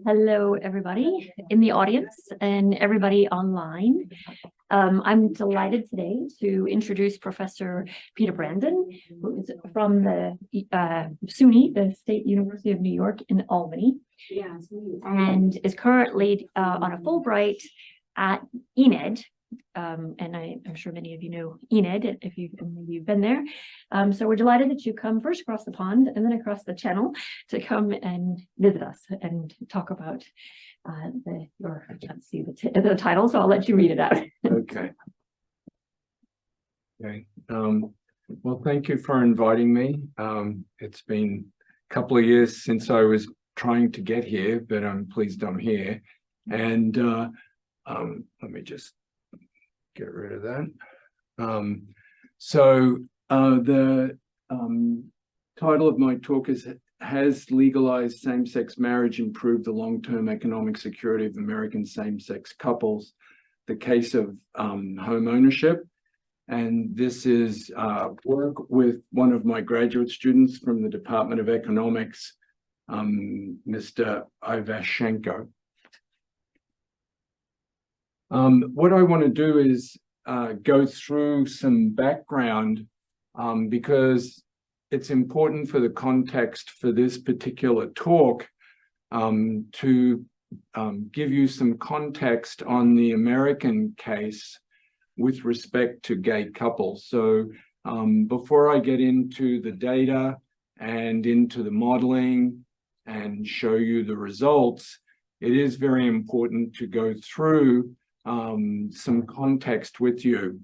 Hello, everybody in the audience and everybody online. I'm delighted today to introduce Professor Peter Brandon, who is from the SUNY, the State University of New York in Albany, and is currently on a Fulbright at ENED. And I'm sure many of you know ENED if you've been there. So we're delighted that you come first across the pond and then across the channel to come and visit us and talk about I can't see the title, so I'll let you read it out. Okay. Well, thank you for inviting me. It's been a couple of years since I was trying to get here, but I'm pleased I'm here. And let me just get rid of that. The title of my talk is Has Legalized Same-Sex Marriage Improved the Long-Term Economic Security of American Same-Sex Couples? The case of home ownership. And this is work with one of my graduate students from the Department of Economics, Mr. Ivashenko. What I want to do is go through some background because it's important for the context for this particular talk to give you some context on the American case with respect to gay couples. So before I get into the data and into the modeling and show you the results, it is very important to go through some context with you.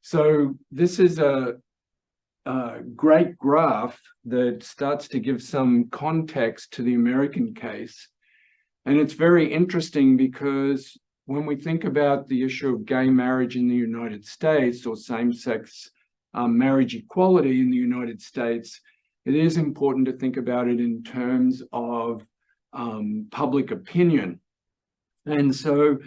So this is a great graph that starts to give some context to the American case. And it's very interesting because when we think about the issue of gay marriage in the United States or same-sex marriage equality in the United States, it is important to think about it in terms of public opinion. And so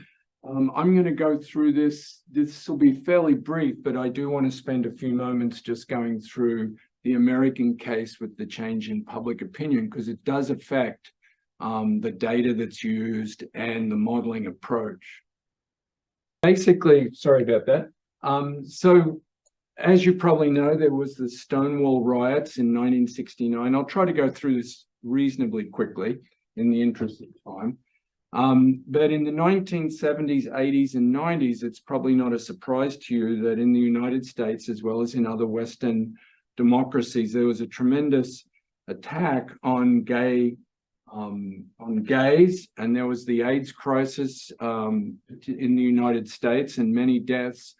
I'm going to go through this. This will be fairly brief, but I do want to spend a few moments just going through the American case with the change in public opinion, because it does affect the data that's used and the modeling approach. Basically, sorry about that. So as you probably know, there was the Stonewall riots in 1969. I'll try to go through this reasonably quickly in the interest of time. But in the 1970s, 80s, and 90s, it's probably not a surprise to you that in the United States, as well as in other Western democracies, there was a tremendous attack on gays, and there was the AIDS crisis in the United States and many deaths.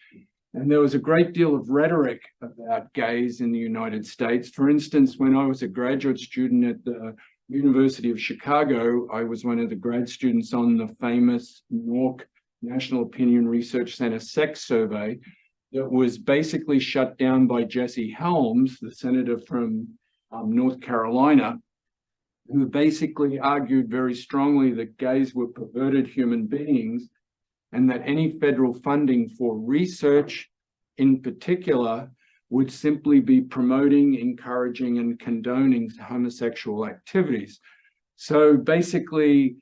And there was a great deal of rhetoric about gays in the United States. For instance, when I was a graduate student at the University of Chicago, I was one of the grad students on the famous NORC National Opinion Research Center sex survey that was basically shut down by Jesse Helms, the senator from North Carolina, who basically argued very strongly that gays were perverted human beings and that any federal funding for research in particular would simply be promoting, encouraging, and condoning homosexual activities. So basically,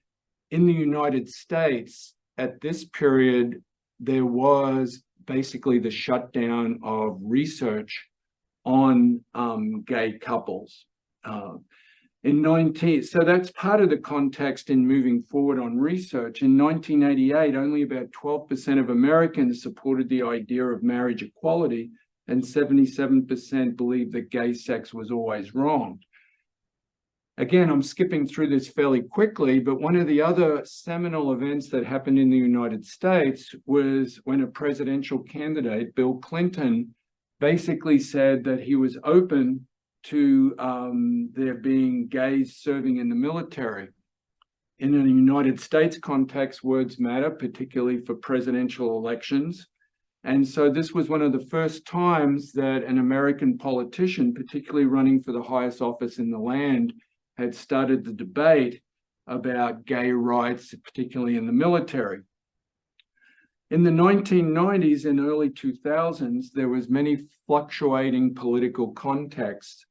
in the United States, at this period, there was basically the shutdown of research on gay couples. So that's part of the context in moving forward on research. In 1988, only about 12% of Americans supported the idea of marriage equality, and 77% believed that gay sex was always wrong. Again, I'm skipping through this fairly quickly, but one of the other seminal events that happened in the United States was when a presidential candidate, Bill Clinton, basically said that he was open to there being gays serving in the military. In a United States context, words matter, particularly for presidential elections. And so this was one of the first times that an American politician, particularly running for the highest office in the land, had started the debate about gay rights, particularly in the military. In the 1990s and early 2000s, there was many fluctuating political contexts.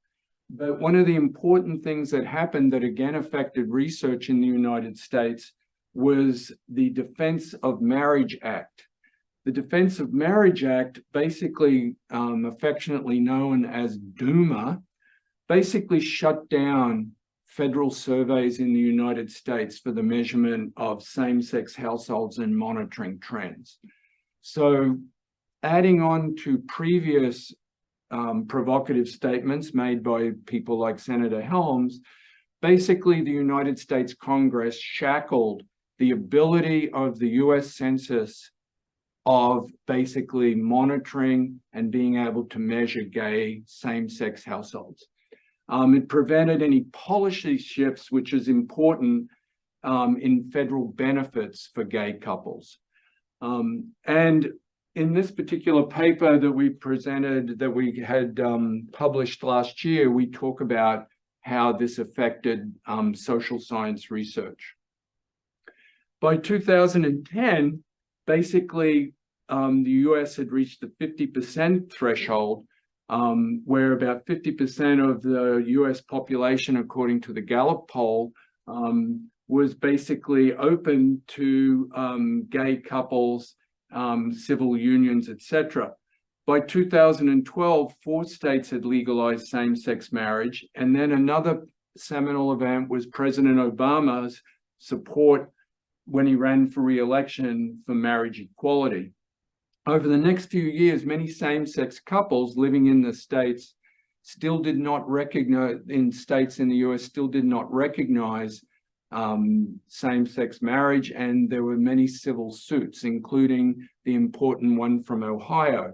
But one of the important things that happened that again affected research in the United States was the Defense of Marriage Act. The Defense of Marriage Act, basically affectionately known as DUMA, basically shut down federal surveys in the United States for the measurement of same-sex households and monitoring trends. So adding on to previous provocative statements made by people like Senator Helms, basically the United States Congress shackled the ability of the US Census of basically monitoring and being able to measure gay same-sex households. It prevented any policy shifts, which is important in federal benefits for gay couples. And in this particular paper that we presented, that we had published last year, we talk about how this affected social science research. By 2010, basically, the US had reached the 50% threshold, where about 50% of the US population, according to the Gallup poll, was basically open to gay couples, civil unions, etc. By 2012, 4 states had legalized same-sex marriage, and then another seminal event was President Obama's support when he ran for re-election for marriage equality. Over the next few years, many same-sex couples living in the states still did not recognize, in states in the US, still did not recognize same-sex marriage, and there were many civil suits, including the important one from Ohio.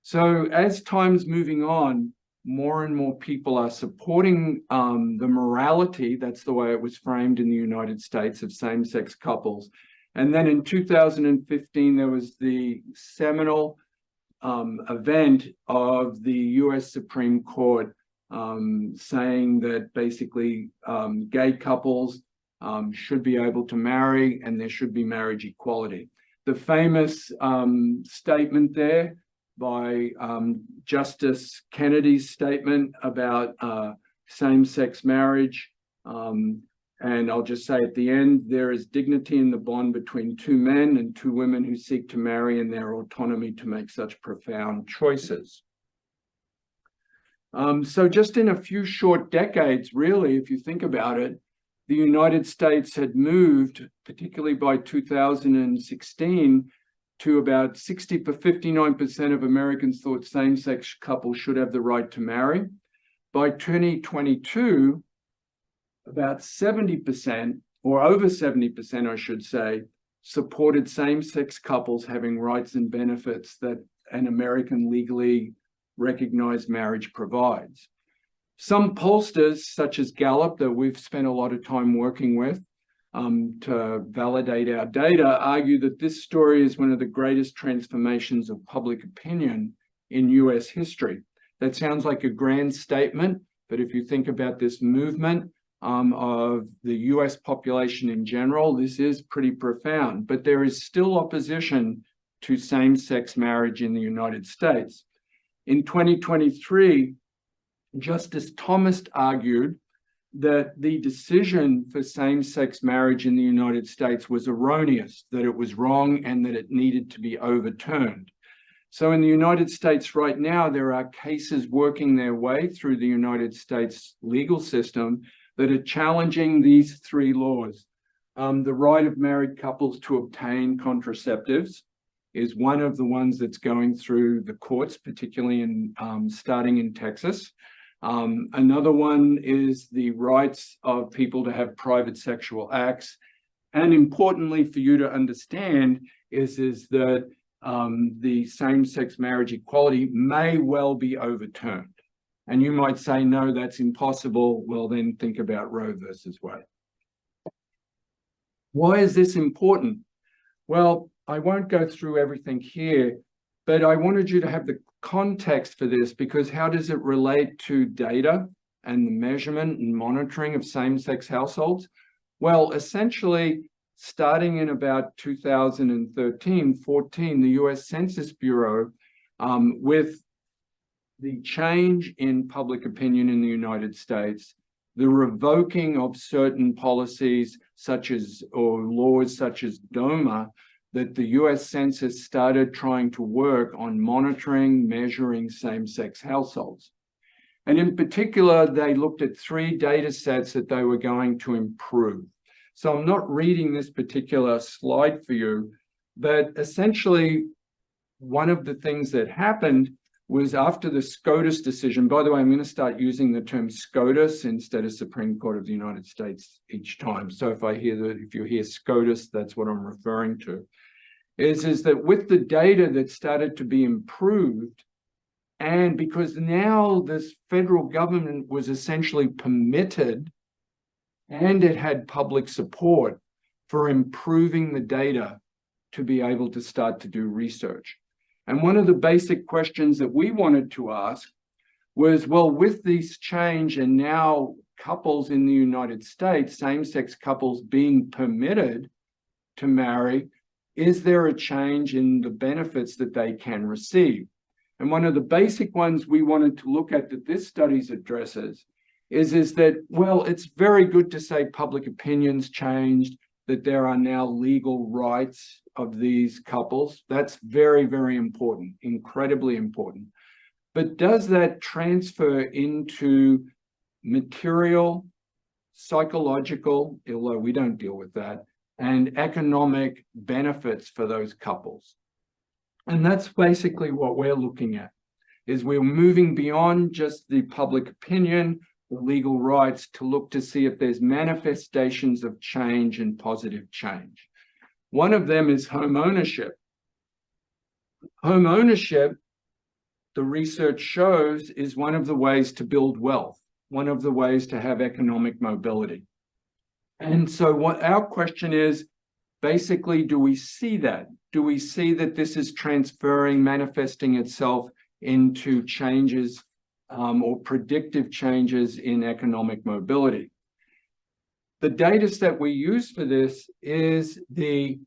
So as time's moving on, more and more people are supporting the morality, that's the way it was framed in the United States, of same-sex couples. And then in 2015, there was the seminal event of the US Supreme Court saying that basically gay couples should be able to marry and there should be marriage equality. The famous statement there by Justice Kennedy's statement about same-sex marriage, and I'll just say at the end, there is dignity in the bond between 2 men and 2 women who seek to marry in their autonomy to make such profound choices. So just in a few short decades, really, if you think about it, the United States had moved, particularly by 2016, to about 59% of Americans thought same-sex couples should have the right to marry. By 2022, about 70%, or over 70%, I should say, supported same-sex couples having rights and benefits that an American legally recognized marriage provides. Some pollsters, such as Gallup, that we've spent a lot of time working with to validate our data, argue that this story is one of the greatest transformations of public opinion in US history. That sounds like a grand statement, but if you think about this movement, of the US population in general, this is pretty profound, but there is still opposition to same-sex marriage in the United States. In 2023, Justice Thomas argued that the decision for same-sex marriage in the United States was erroneous, that it was wrong, and that it needed to be overturned. So in the United States right now, there are cases working their way through the United States legal system that are challenging these 3 laws. The right of married couples to obtain contraceptives is one of the ones that's going through the courts, particularly in starting in Texas. Another one is the rights of people to have private sexual acts. And importantly for you to understand is that the same-sex marriage equality may well be overturned. And you might say, no, that's impossible. Well, then think about Roe versus Wade. Why is this important? Well, I won't go through everything here, but I wanted you to have the context for this, because how does it relate to data and the measurement and monitoring of same-sex households? Well, essentially, starting in about 2013-14, the US Census Bureau, with the change in public opinion in the United States, the revoking of certain policies such as, or laws such as DOMA, that the US Census started trying to work on monitoring, measuring same-sex households. And in particular, they looked at 3 data sets that they were going to improve. So I'm not reading this particular slide for you, but essentially one of the things that happened was after the SCOTUS decision. By the way, I'm going to start using the term SCOTUS instead of Supreme Court of the United States each time. So if you hear SCOTUS, that's what I'm referring to. Is that with the data that started to be improved, and because now this federal government was essentially permitted and it had public support for improving the data to be able to start to do research. And one of the basic questions that we wanted to ask was, well, with this change and now couples in the United States, same-sex couples being permitted to marry, is there a change in the benefits that they can receive? And one of the basic ones we wanted to look at that this study addresses is that, well, it's very good to say public opinion's changed, that there are now legal rights of these couples. That's very, very important, incredibly important. But does that transfer into material, psychological, although we don't deal with that, and economic benefits for those couples? And that's basically what we're looking at, is we're moving beyond just the public opinion, the legal rights, to look to see if there's manifestations of change and positive change. One of them is home ownership. Home ownership, the research shows, is one of the ways to build wealth, one of the ways to have economic mobility. And so what our question is, basically, do we see that? Do we see that this is transferring, manifesting itself into changes or predictive changes in economic mobility? The data set we use for this is the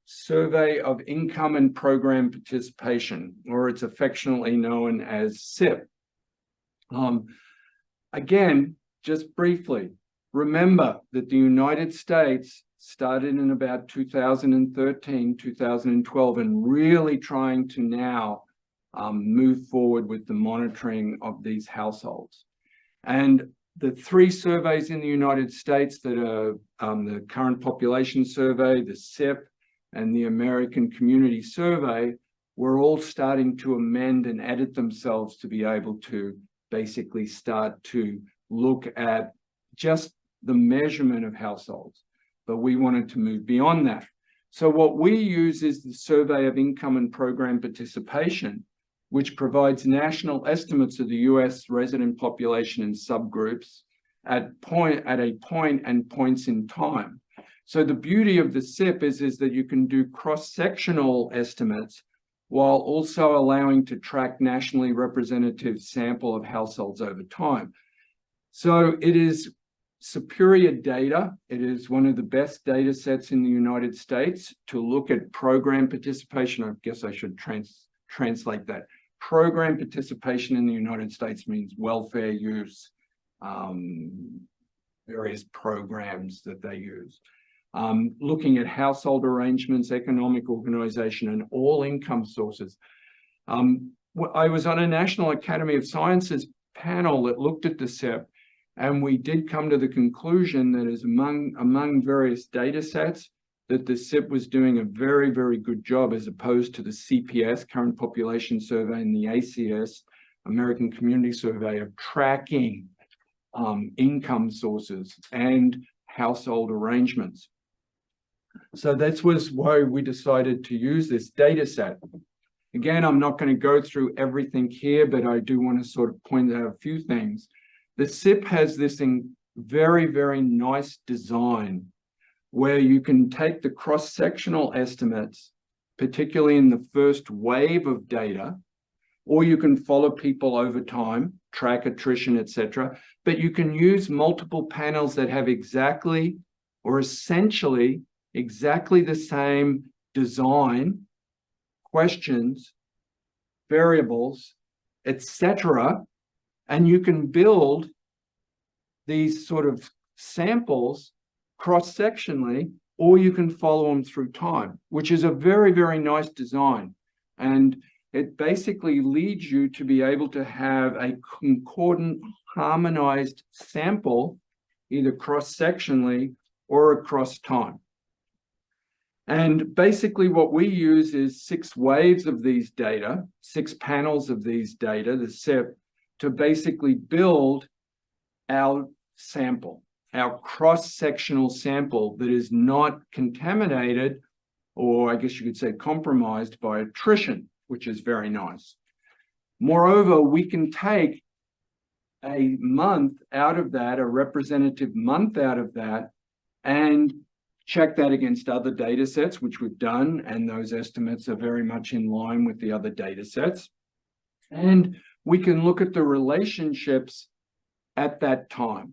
Survey of Income and Program Participation, or it's affectionately known as SIP. Again, just briefly, remember that the United States started in about 2013, 2012, and really trying to now move forward with the monitoring of these households. And the 3 surveys in the United States that are the Current Population Survey, the SIP, and the American Community Survey were all starting to amend and edit themselves to be able to basically start to look at just the measurement of households. But we wanted to move beyond that. So what we use is the Survey of Income and Program Participation, which provides national estimates of the US resident population in subgroups at a point and points in time. So the beauty of the SIP is that you can do cross-sectional estimates while also allowing to track nationally representative sample of households over time. So it is superior data. It is one of the best data sets in the United States to look at program participation. I guess I should translate that. Program participation in the United States means welfare use, various programs that they use. Looking at household arrangements, economic organization, and all income sources. I was on a National Academy of Sciences panel that looked at the SIP, and we did come to the conclusion that as among various data sets, that the SIP was doing a very, very good job as opposed to the CPS, Current Population Survey, and the ACS, American Community Survey, of tracking income sources and household arrangements. So that was why we decided to use this data set. Again, I'm not going to go through everything here, but I do want to sort of point out a few things. The SIP has this very, very nice design where you can take the cross-sectional estimates, particularly in the first wave of data, or you can follow people over time, track attrition, etc. But you can use multiple panels that have exactly or essentially exactly the same design, questions, variables, etc. And you can build these sort of samples cross-sectionally, or you can follow them through time, which is a very, very nice design. And it basically leads you to be able to have a concordant, harmonized sample, either cross-sectionally or across time. And basically what we use is 6 waves of these data, 6 panels of these data, the SIP, to basically build our sample, our cross-sectional sample that is not contaminated, or I guess you could say compromised by attrition, which is very nice. Moreover, we can take a month out of that, a representative month out of that, and check that against other data sets, which we've done, and those estimates are very much in line with the other data sets. And we can look at the relationships at that time.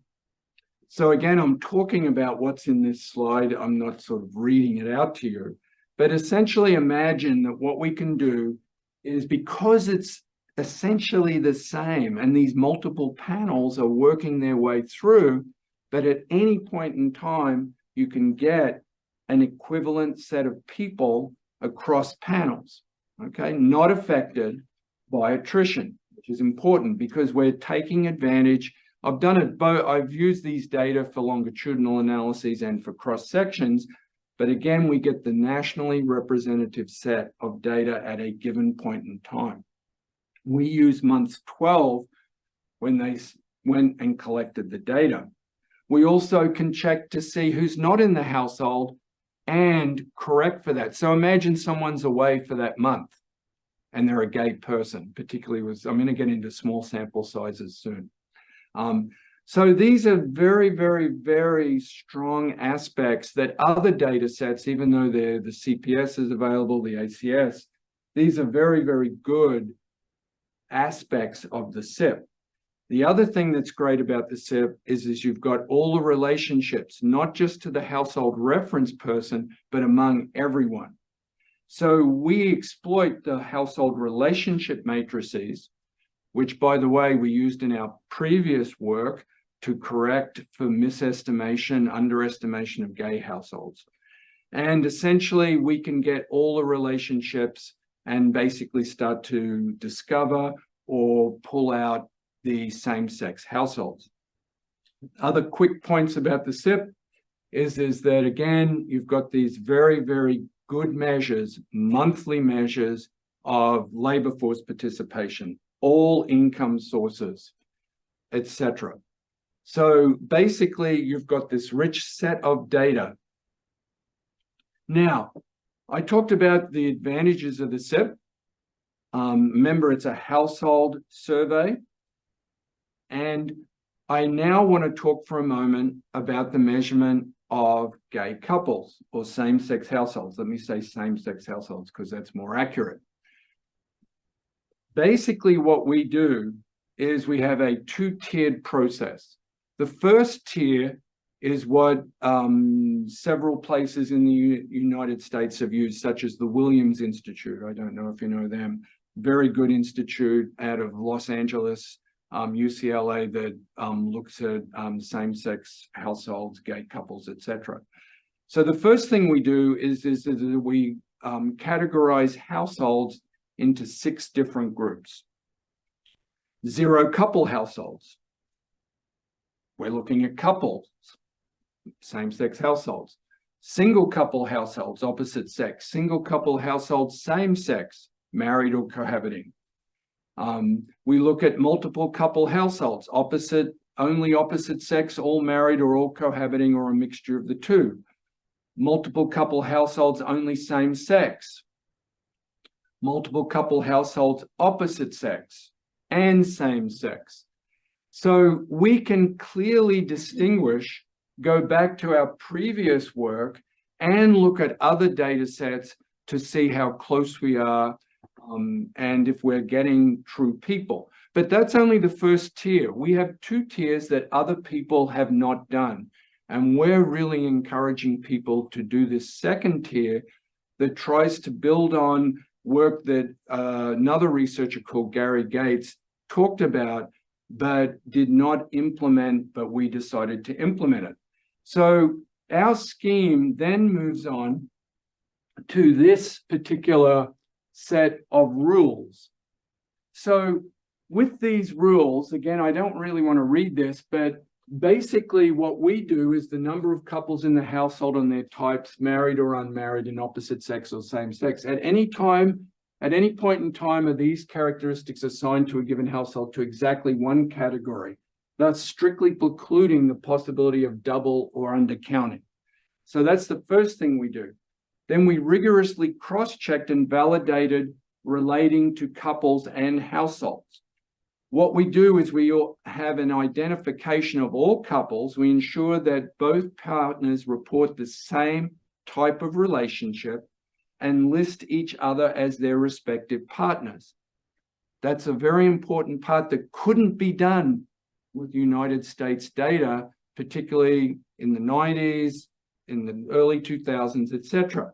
So again, I'm talking about what's in this slide. I'm not sort of reading it out to you, but essentially imagine that what we can do is, because it's essentially the same and these multiple panels are working their way through, but at any point in time, you can get an equivalent set of people across panels, okay? Not affected by attrition, which is important because we're taking advantage. I've done it both. I've used these data for longitudinal analyses and for cross sections, but again, we get the nationally representative set of data at a given point in time. We use month 12 when they went and collected the data. We also can check to see who's not in the household and correct for that. So imagine someone's away for that month and they're a gay person, particularly with, I'm going to get into small sample sizes soon. So these are very, very, very strong aspects that other data sets, even though the CPS is available, the ACS, these are very, very good aspects of the SIP. The other thing that's great about the SIP is you've got all the relationships, not just to the household reference person, but among everyone. So we exploit the household relationship matrices, which, by the way, we used in our previous work to correct for misestimation, underestimation of gay households. And essentially, we can get all the relationships and basically start to discover or pull out the same-sex households. Other quick points about the SIP is that, again, you've got these very, very good measures, monthly measures of labor force participation, all income sources, etc. So basically, you've got this rich set of data. Now, I talked about the advantages of the SIP. Remember, it's a household survey. And I now want to talk for a moment about the measurement of gay couples or same-sex households. Let me say same-sex households because that's more accurate. Basically, what we do is we have a 2-tiered process. The first tier is what several places in the United States have used, such as the Williams Institute. I don't know if you know them. Very good institute out of Los Angeles, UCLA, that looks at same-sex households, gay couples, etc. So the first thing we do is that we categorize households into 6 different groups. 0 couple households. We're looking at couples, same-sex households. Single couple households, opposite sex. Single couple households, same sex, married or cohabiting. We look at multiple couple households, only opposite sex, all married or all cohabiting, or a mixture of the two. Multiple couple households, only same sex. Multiple couple households, opposite sex and same sex. So we can clearly distinguish, go back to our previous work and look at other data sets to see how close we are and if we're getting true people. But that's only the first tier. We have 2 tiers that other people have not done. And we're really encouraging people to do this second tier that tries to build on work that another researcher called Gary Gates talked about, but did not implement, but we decided to implement it. So our scheme then moves on to this particular set of rules. So with these rules, again, I don't really want to read this, but basically what we do is the number of couples in the household and their types, married or unmarried, in opposite sex or same sex. At any time, at any point in time, are these characteristics assigned to a given household to exactly one category, thus strictly precluding the possibility of double or undercounting. So that's the first thing we do. Then we rigorously cross-checked and validated relating to couples and households. What we do is we have an identification of all couples. We ensure that both partners report the same type of relationship and list each other as their respective partners. That's a very important part that couldn't be done with United States data, particularly in the 90s, in the early 2000s, etc.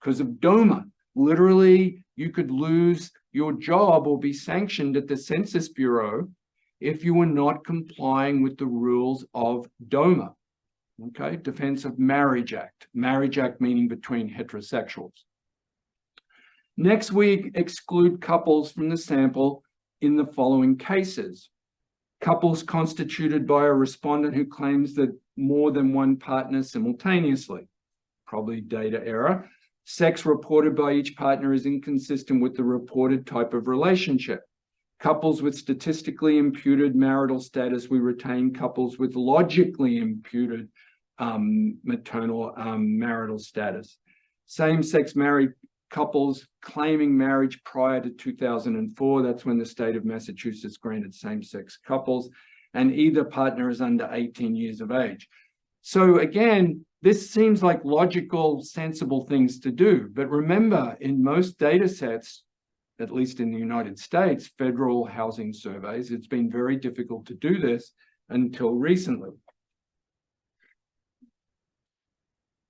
Because of DOMA. Literally, you could lose your job or be sanctioned at the Census Bureau if you were not complying with the rules of DOMA, okay? Defense of Marriage Act meaning between heterosexuals. Next, we exclude couples from the sample in the following cases. Couples constituted by a respondent who claims that more than one partner simultaneously, probably data error. Sex reported by each partner is inconsistent with the reported type of relationship. Couples with statistically imputed marital status, we retain couples with logically imputed maternal marital status. Same-sex married couples claiming marriage prior to 2004, that's when the state of Massachusetts granted same-sex couples, and either partner is under 18 years of age. So again, this seems like logical, sensible things to do. But remember, in most data sets, at least in the United States, federal housing surveys, it's been very difficult to do this until recently.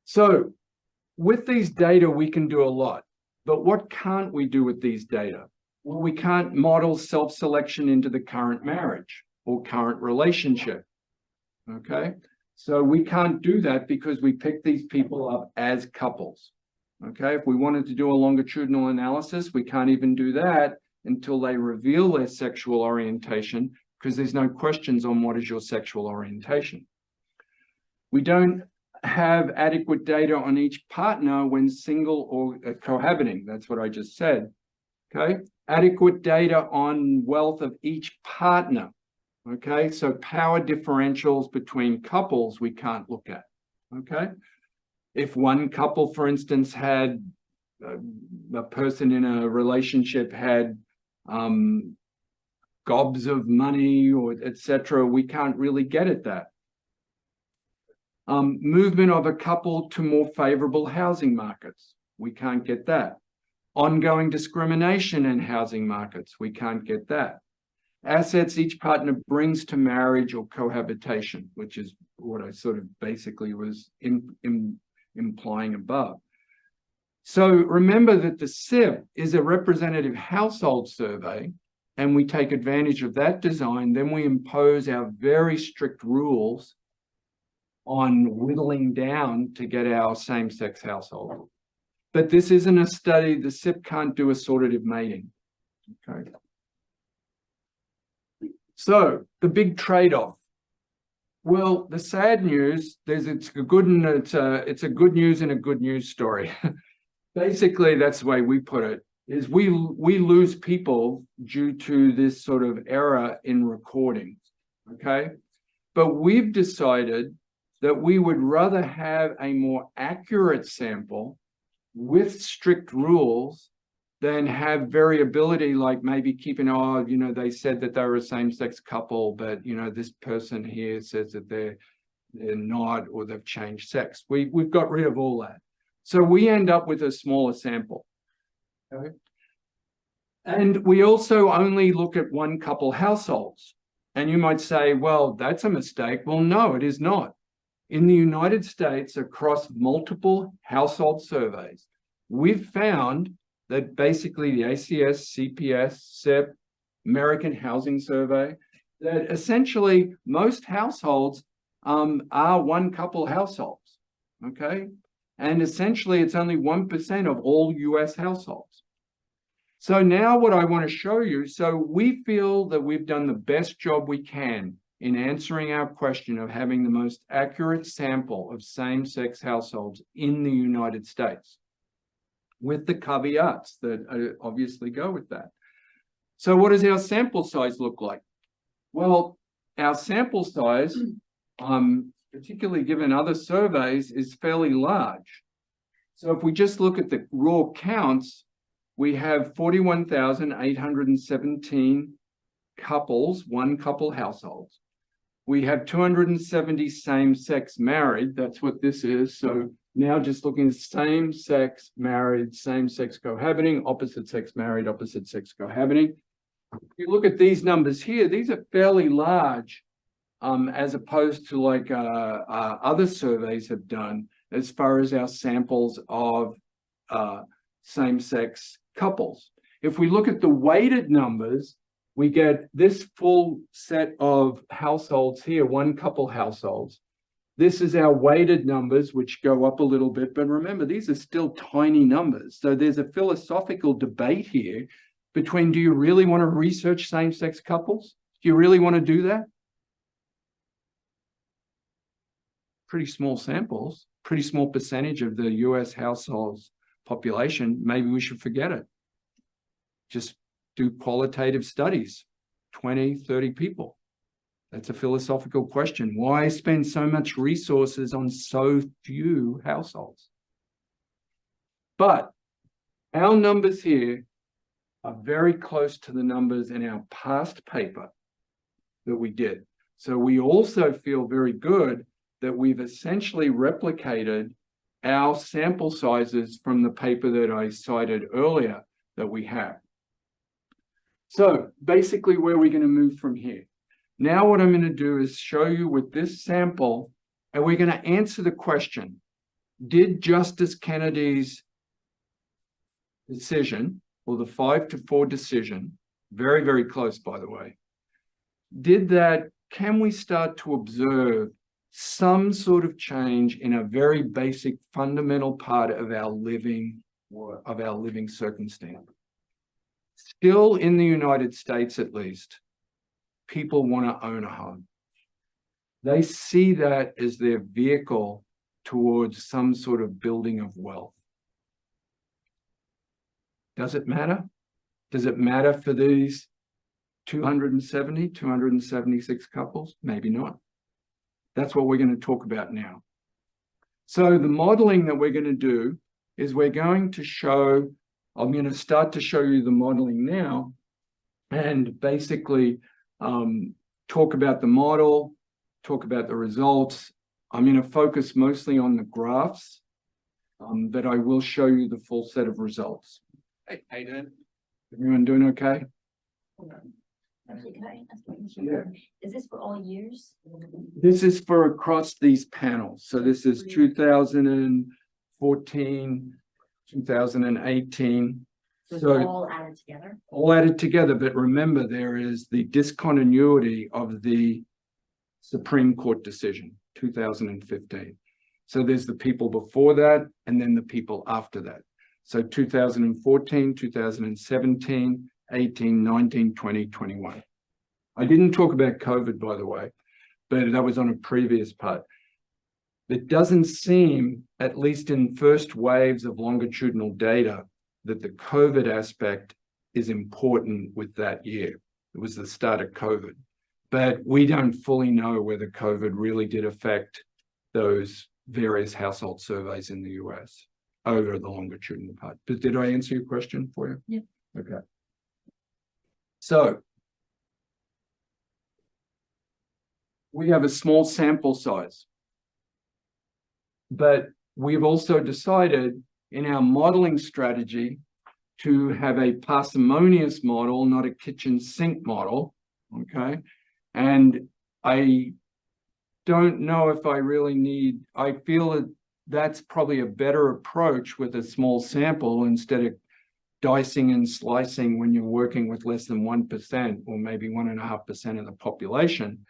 So with these data, we can do a lot. But what can't we do with these data? Well, we can't model self-selection into the current marriage or current relationship, okay? So we can't do that because we pick these people up as couples, okay? If we wanted to do a longitudinal analysis, we can't even do that until they reveal their sexual orientation, because there's no questions on what is your sexual orientation. We don't have adequate data on each partner when single or cohabiting. That's what I just said, okay? Adequate data on wealth of each partner. Okay, so power differentials between couples we can't look at, okay? If one couple, for instance, had a person in a relationship had gobs of money or etc., we can't really get at that. Movement of a couple to more favorable housing markets, we can't get that. Ongoing discrimination in housing markets, we can't get that. Assets each partner brings to marriage or cohabitation, which is what I sort of basically was implying above. So remember that the SIP is a representative household survey, and we take advantage of that design. Then we impose our very strict rules on whittling down to get our same-sex household. But this isn't a study. The SIP can't do assortative mating, okay? So the big trade-off. Well, the sad news, it's a good news and a good news story. Basically, that's the way we put it, is we lose people due to this sort of error in recording, okay? But we've decided that we would rather have a more accurate sample with strict rules than have variability, like maybe keeping, oh, you know, they said that they were a same-sex couple, but, you know, this person here says that they're not, or they've changed sex. We've got rid of all that. So we end up with a smaller sample. Okay? And we also only look at one couple households. And you might say, well, that's a mistake. Well, no, it is not. In the United States, across multiple household surveys, we've found that basically the ACS, CPS, CEP, American Housing Survey, that essentially most households are one couple households, okay? And essentially it's only 1% of all US households. So now what I want to show you, so we feel that we've done the best job we can in answering our question of having the most accurate sample of same-sex households in the United States, with the caveats that obviously go with that. So what does our sample size look like? Well, our sample size, particularly given other surveys, is fairly large. So if we just look at the raw counts, we have 41,817 couples, one couple households. We have 270 same-sex married. That's what this is. So now just looking at same-sex married, same-sex cohabiting, opposite-sex married, opposite-sex cohabiting. If you look at these numbers here, these are fairly large as opposed to like other surveys have done as far as our samples of same-sex couples. If we look at the weighted numbers, we get this full set of households here, one couple households. This is our weighted numbers, which go up a little bit, but remember, these are still tiny numbers. So there's a philosophical debate here between, do you really want to research same-sex couples? Do you really want to do that? Pretty small samples, pretty small percentage of the US households population. Maybe we should forget it. Just do qualitative studies, 20, 30 people. That's a philosophical question. Why spend so much resources on so few households? But our numbers here are very close to the numbers in our past paper that we did. So we also feel very good that we've essentially replicated our sample sizes from the paper that I cited earlier that we have. So basically, where are we going to move from here? Now what I'm going to do is show you with this sample, and we're going to answer the question, did Justice Kennedy's decision, or the 5-4 decision, very, very close, by the way, can we start to observe some sort of change in a very basic fundamental part of our living circumstance? Still in the United States, at least, people want to own a home. They see that as their vehicle towards some sort of building of wealth. Does it matter? Does it matter for these 276 couples? Maybe not. That's what we're going to talk about now. So the modeling that we're going to do is we're going to show, I'm going to start to show you the modeling now and basically talk about the model, talk about the results. I'm going to focus mostly on the graphs, but I will show you the full set of results. Hey, Dan. Everyone doing okay? Actually, can I ask a question? Yeah. Is this for all years? This is for across these panels. So this is 2014, 2018. So all added together? All added together, but remember there is the discontinuity of the Supreme Court decision, 2015. So there's the people before that and then the people after that. So 2014, 2017, 18, 19, 20, 21. I didn't talk about COVID, by the way, but that was on a previous part. It doesn't seem, at least in first waves of longitudinal data, that the COVID aspect is important with that year. It was the start of COVID. But we don't fully know whether COVID really did affect those various household surveys in the US over the longitudinal part. But did I answer your question for you? Yeah. Okay. So we have a small sample size, but we've also decided in our modeling strategy to have a parsimonious model, not a kitchen sink model, okay? And I don't know if I really need, I feel that that's probably a better approach with a small sample instead of dicing and slicing when you're working with less than 1% or maybe 1.5% of the population.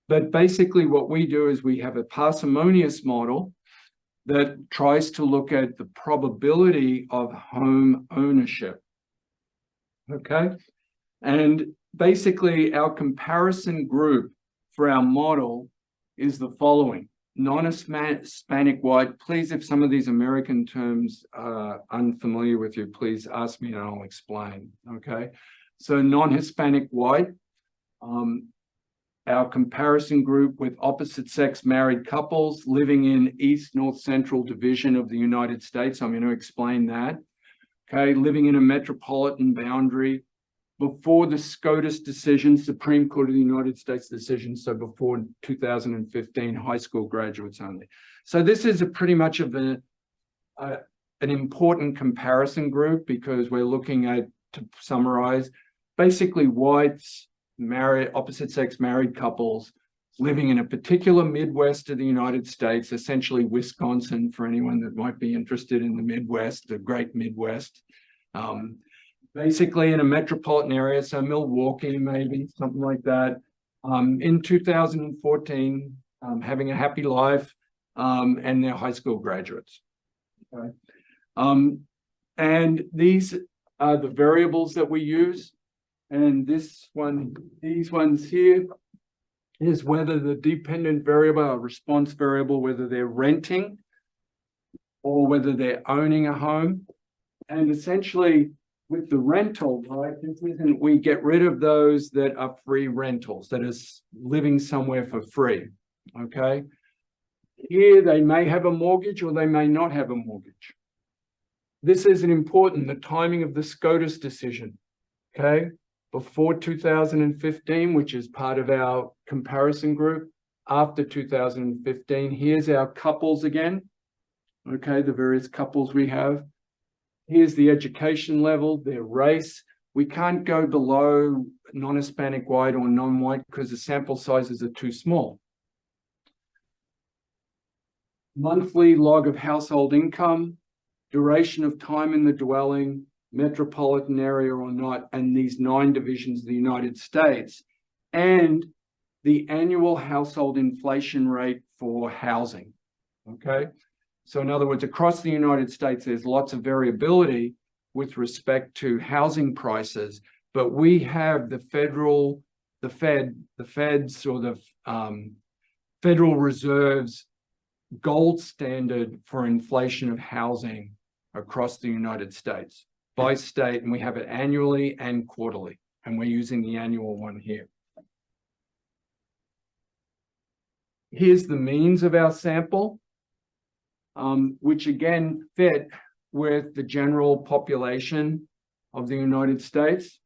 But basically what we do is we have a parsimonious model that tries to look at the probability of home ownership. Okay, and basically our comparison group for our model is the following. Non-Hispanic white, please, if some of these American terms are unfamiliar with you, please ask me and I'll explain, okay? So non-Hispanic white, our comparison group with opposite sex married couples living in East North Central Division of the United States. I'm going to explain that. Okay, living in a metropolitan boundary before the SCOTUS decision, Supreme Court of the United States decision, so before 2015, high school graduates only. So this is a pretty much of an important comparison group because we're looking at, to summarize, basically whites, married, opposite sex married couples living in a particular Midwest of the United States, essentially Wisconsin for anyone that might be interested in the Midwest, the great Midwest. Basically in a metropolitan area, so Milwaukee maybe, something like that, in 2014, having a happy life, and they're high school graduates. Okay. And these are the variables that we use. And this one, these ones here, is whether the dependent variable or response variable, whether they're renting or whether they're owning a home. And essentially with the rental, right, this isn't, we get rid of those that are free rentals, that is living somewhere for free, okay? Here they may have a mortgage or they may not have a mortgage. This is important, the timing of the SCOTUS decision, okay? Before 2015, which is part of our comparison group, after 2015, here's our couples again, okay, the various couples we have. Here's the education level, their race. We can't go below non-Hispanic white or non-white because the sample sizes are too small. Monthly log of household income, duration of time in the dwelling, metropolitan area or not, and these 9 divisions of the United States, and the annual household inflation rate for housing, okay? So in other words, across the United States, there's lots of variability with respect to housing prices, but we have the Federal Reserve's gold standard for inflation of housing across the United States by state, and we have it annually and quarterly, and we're using the annual one here. Here's the means of our sample, which again fit with the general population of the United States,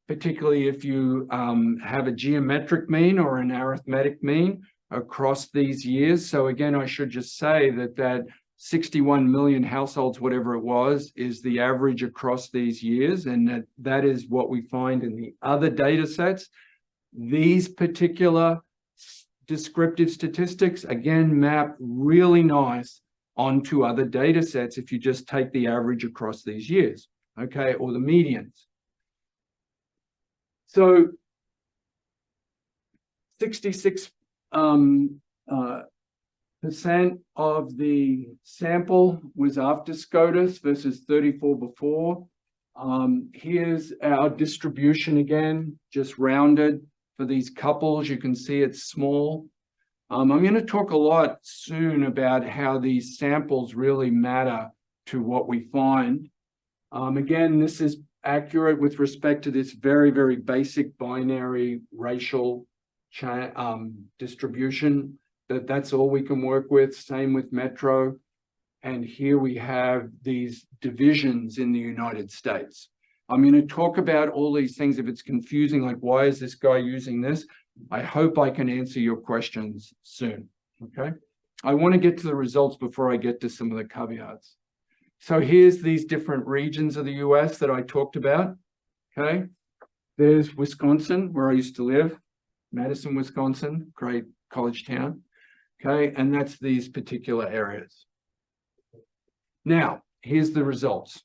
particularly if you have a geometric mean or an arithmetic mean across these years. So again, I should just say that 61 million households, whatever it was, is the average across these years, and that is what we find in the other data sets. These particular descriptive statistics, again, map really nice onto other data sets if you just take the average across these years, okay, or the medians. So 66% of the sample was after SCOTUS versus 34 before. Here's our distribution again, just rounded. For these couples, you can see it's small. I'm going to talk a lot soon about how these samples really matter to what we find. Again, this is accurate with respect to this very, very basic binary racial distribution. That's all we can work with. Same with Metro. And here we have these divisions in the United States. I'm going to talk about all these things. If it's confusing, like why is this guy using this? I hope I can answer your questions soon, okay? I want to get to the results before I get to some of the caveats. So here's these different regions of the US that I talked about, okay? There's Wisconsin, where I used to live, Madison, Wisconsin, great college town, okay? And that's these particular areas. Now, here's the results.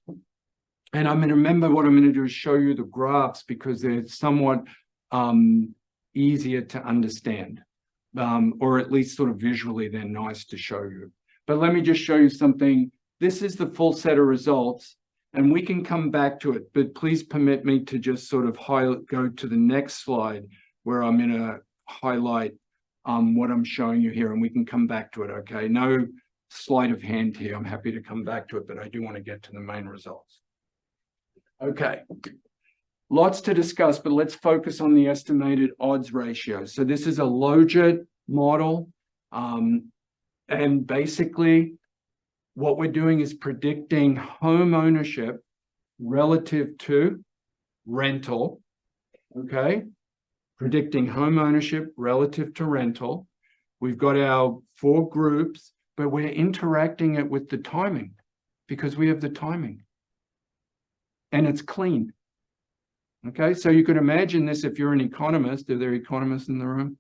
And I'm going to remember what I'm going to do is show you the graphs because they're somewhat easier to understand, or at least sort of visually, they're nice to show you. But let me just show you something. This is the full set of results, and we can come back to it, but please permit me to just sort of go to the next slide where I'm going to highlight what I'm showing you here, and we can come back to it, okay? No sleight of hand here. I'm happy to come back to it, but I do want to get to the main results. Okay, lots to discuss, but let's focus on the estimated odds ratio. So this is a logit model, and basically what we're doing is predicting home ownership relative to rental, okay? Predicting home ownership relative to rental. We've got our 4 groups, but we're interacting it with the timing because we have the timing. And it's clean. Okay, so you could imagine this if you're an economist. Are there economists in the room?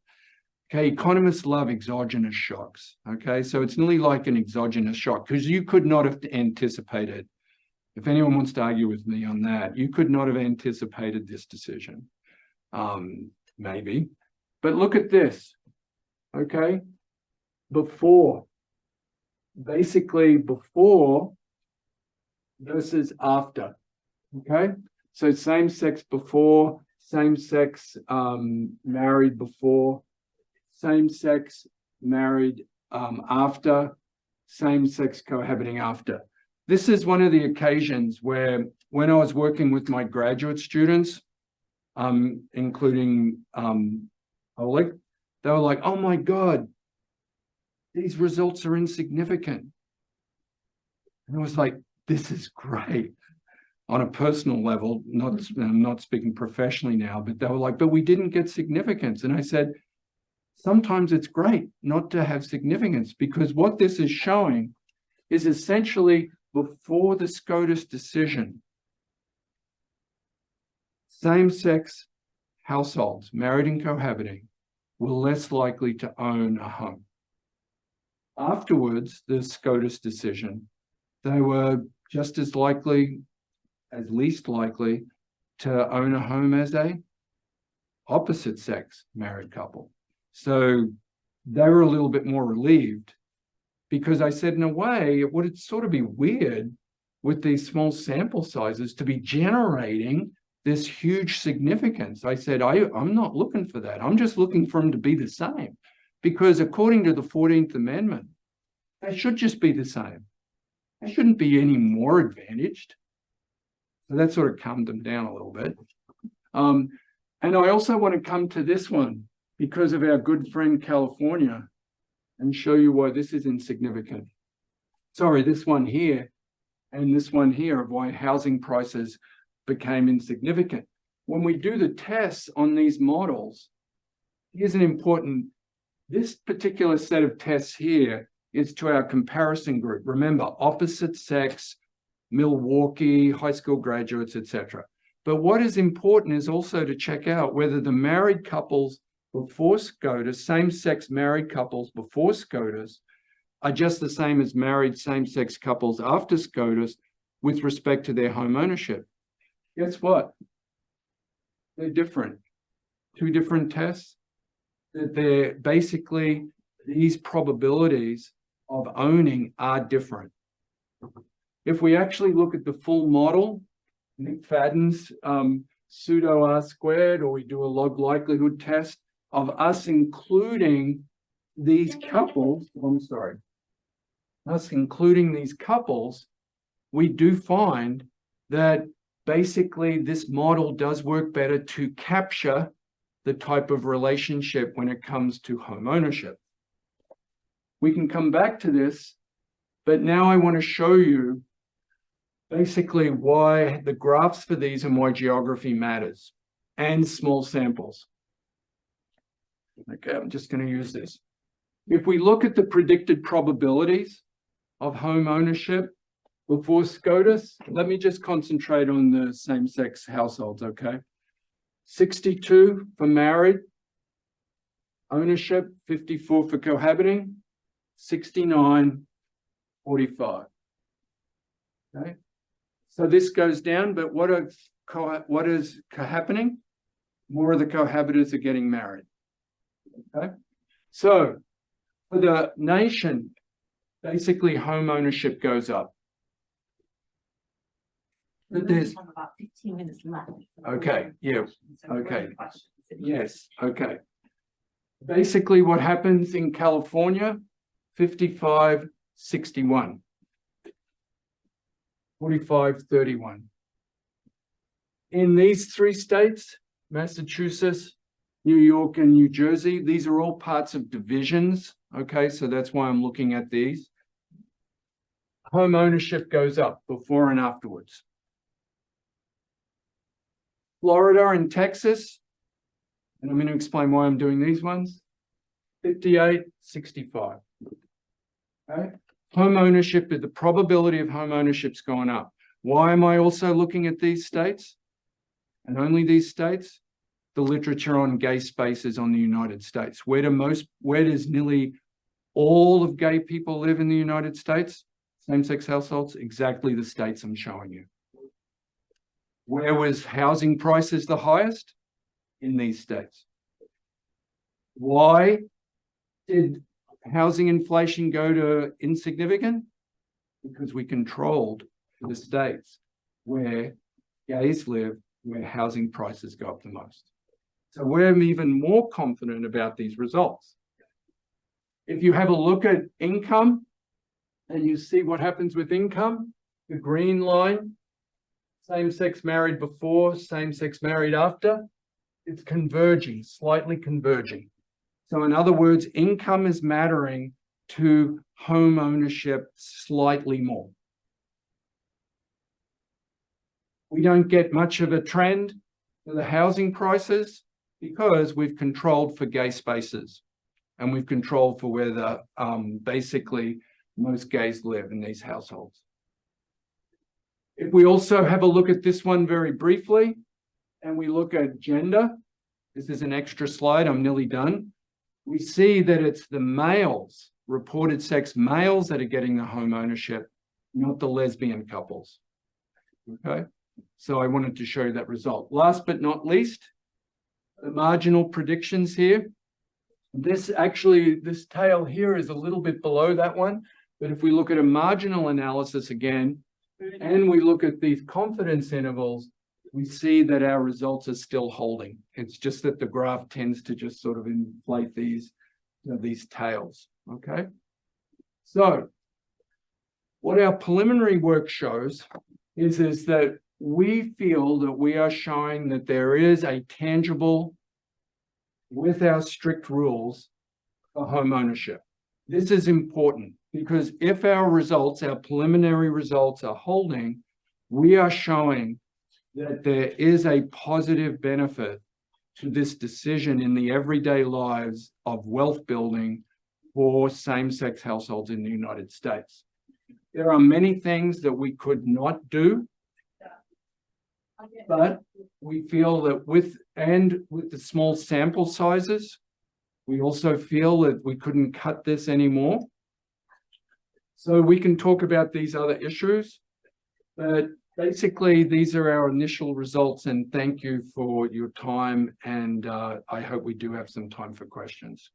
Okay, economists love exogenous shocks. Okay, so it's nearly like an exogenous shock because you could not have anticipated. If anyone wants to argue with me on that, you could not have anticipated this decision. Maybe. But look at this. Okay, before. Basically before versus after. Okay, so same-sex before, same-sex married before, same-sex married after, same-sex cohabiting after. This is one of the occasions where when I was working with my graduate students, including Oleg, they were like, oh my God, these results are insignificant. And I was like, this is great. On a personal level, I'm not speaking professionally now, but they were like, but we didn't get significance. And I said, sometimes it's great not to have significance because what this is showing is essentially before the SCOTUS decision, same-sex households, married and cohabiting, were less likely to own a home. Afterwards, the SCOTUS decision, they were just as likely, as least likely, to own a home as a opposite sex married couple. So they were a little bit more relieved because I said, in a way, it would sort of be weird with these small sample sizes to be generating this huge significance. I said, I'm not looking for that. I'm just looking for them to be the same because according to the 14th Amendment, they should just be the same. They shouldn't be any more advantaged. So that sort of calmed them down a little bit. And I also want to come to this one because of our good friend California and show you why this is insignificant. Sorry, this one here and this one here of why housing prices became insignificant. When we do the tests on these models, here's an important, this particular set of tests here is to our comparison group. Remember, opposite sex, Milwaukee, high school graduates, etc. But what is important is also to check out whether the married couples before SCOTUS, same-sex married couples before SCOTUS, are just the same as married same-sex couples after SCOTUS with respect to their home ownership. Guess what? They're different. 2 different tests. They're basically, these probabilities of owning are different. If we actually look at the full model, Nick Fadden's pseudo R-squared, or we do a log likelihood test of us including these couples, us including these couples, we do find that basically this model does work better to capture the type of relationship when it comes to home ownership. We can come back to this, but now I want to show you basically why the graphs for these and why geography matters and small samples. Okay, I'm just going to use this. If we look at the predicted probabilities of home ownership before SCOTUS, let me just concentrate on the same-sex households, okay? 62 for married ownership, 54 for cohabiting, 69, 45. Okay. So this goes down, but what is happening? More of the cohabitants are getting married. Okay, so for the nation, basically home ownership goes up. But there's about 15 minutes left. Okay, yeah, okay. Yes, okay. Basically, what happens in California, 55-61. 45-31. In these three states, Massachusetts, New York, and New Jersey, these are all parts of divisions. Okay, so that's why I'm looking at these. Home ownership goes up before and afterwards. Florida and Texas, and I'm going to explain why I'm doing these ones, 58-65. Okay. Home ownership, the probability of home ownership's gone up. Why am I also looking at these states and only these states? The literature on gay spaces on the United States. Where does nearly all of gay people live in the United States? Same-sex households, exactly the states I'm showing you. Where was housing prices the highest? In these states. Why did housing inflation go to insignificant? Because we controlled the states where gays live, where housing prices go up the most. So we're even more confident about these results. If you have a look at income and you see what happens with income, the green line, same-sex married before, same-sex married after, it's converging, slightly converging. So in other words, income is mattering to home ownership slightly more. We don't get much of a trend for the housing prices because we've controlled for gay spaces and we've controlled for where the basically most gays live in these households. If we also have a look at this one very briefly, and we look at gender, this is an extra slide, I'm nearly done. We see that it's the males, reported sex males, that are getting the home ownership, not the lesbian couples. Okay, so I wanted to show you that result. Last but not least, the marginal predictions here. This tail here is a little bit below that one, but if we look at a marginal analysis again, and we look at these confidence intervals, we see that our results are still holding. It's just that the graph tends to just sort of inflate these tails, okay? So what our preliminary work shows is that we feel that we are showing that there is a tangible, with our strict rules, for home ownership. This is important because if our results, our preliminary results are holding, we are showing that there is a positive benefit to this decision in the everyday lives of wealth building for same-sex households in the United States. There are many things that we could not do, but we feel that with the small sample sizes, we also feel that we couldn't cut this anymore. So we can talk about these other issues, but basically these are our initial results, and thank you for your time, and I hope we do have some time for questions.